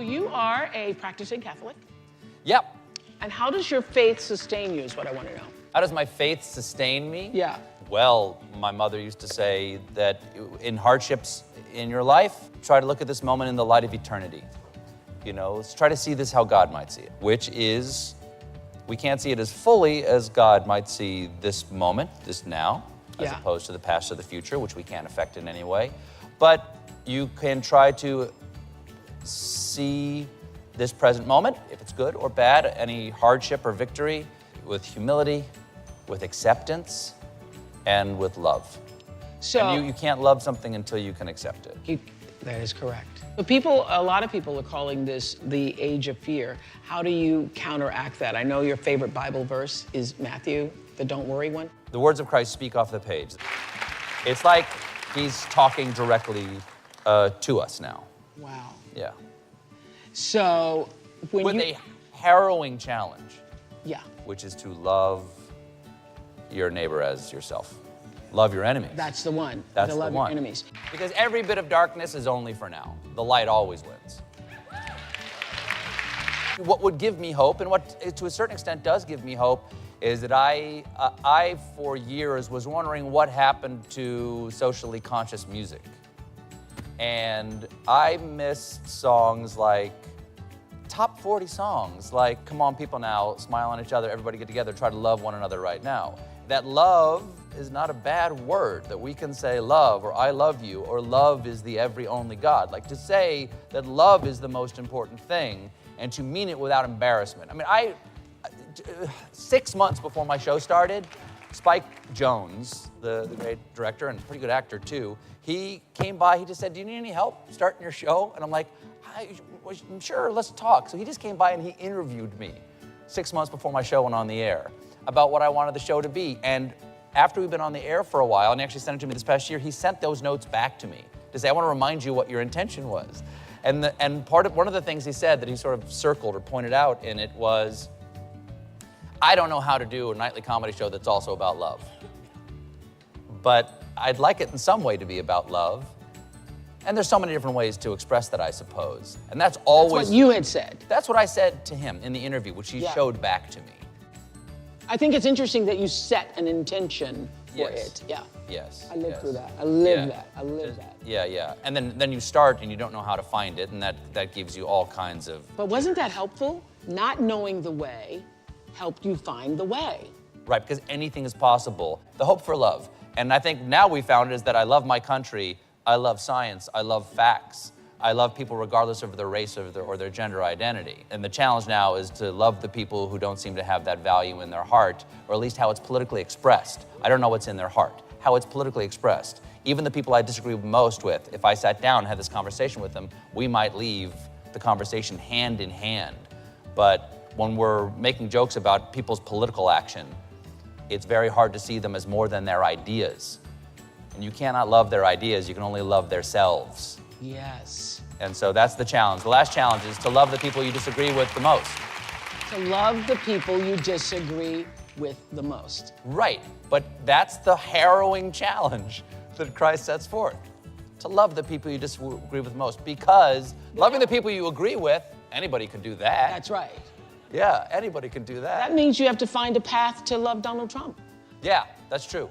So you are a practicing Catholic. Yep. And how does your faith sustain you is what I want to know. How does my faith sustain me? Yeah. Well, my mother used to say that in hardships in your life, try to look at this moment in the light of eternity. You know, let's try to see this how God might see it, which is, we can't see it as fully as God might see this moment, this now, as opposed to the past or the future, which we can't affect in any way. But you can try to see this present moment, if it's good or bad, any hardship or victory, with humility, with acceptance, and with love. So and you can't love something until you can accept it. That is correct. But a lot of people are calling this the age of fear. How do you counteract that? I know your favorite Bible verse is Matthew, the don't worry one. The words of Christ speak off the page. It's like he's talking directly to us now. Wow. Yeah. So with a harrowing challenge. Yeah. Which is to love your neighbor as yourself. Love your enemies. That's the one. That's to love the one. Your enemies. Because every bit of darkness is only for now. The light always wins. What would give me hope, and what to a certain extent does give me hope, is that I for years was wondering what happened to socially conscious music. And I missed songs like, top 40 songs, like, come on people now, smile on each other, everybody get together, try to love one another right now. That love is not a bad word, that we can say love, or I love you, or love is the every only God. Like, to say that love is the most important thing, and to mean it without embarrassment. I mean, 6 months before my show started, Spike Jones, the great director and pretty good actor too, he came by, he just said, do you need any help starting your show? And I'm like, sure, let's talk. So he just came by and he interviewed me 6 months before my show went on the air about what I wanted the show to be. And after we've been on the air for a while, and he actually sent it to me this past year, he sent those notes back to me to say, I want to remind you what your intention was. And one of the things he said that he sort of circled or pointed out in it was, I don't know how to do a nightly comedy show that's also about love. But I'd like it in some way to be about love. And there's so many different ways to express that, I suppose. And that's always... That's what you had said. That's what I said to him in the interview, which he showed back to me. I think it's interesting that you set an intention for it. Yeah. Yes. I lived through that. I lived that. I lived that. Yeah, yeah. And then you start and you don't know how to find it, and that gives you all kinds of... But wasn't that helpful? Not knowing the way helped you find the way. Right, because anything is possible. The hope for love. And I think now we found is that I love my country, I love science, I love facts. I love people regardless of their race or their gender identity. And the challenge now is to love the people who don't seem to have that value in their heart, or at least how it's politically expressed. I don't know what's in their heart, how it's politically expressed. Even the people I disagree most with, if I sat down and had this conversation with them, we might leave the conversation hand in hand. But when we're making jokes about people's political action, it's very hard to see them as more than their ideas. And you cannot love their ideas, you can only love themselves. Yes. And so that's the challenge. The last challenge is to love the people you disagree with the most. To love the people you disagree with the most. Right, but that's the harrowing challenge that Christ sets forth. To love the people you disagree with most, because loving the people you agree with, anybody can do that. That's right. Yeah, anybody can do that. That means you have to find a path to love Donald Trump. Yeah, that's true.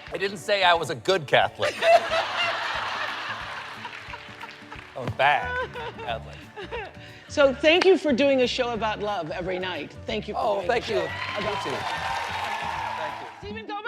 I didn't say I was a good Catholic. I was bad Catholic. So thank you for doing a show about love every night. Thank you for doing thank a show you. about You too. love. Thank you. Stephen Colbert.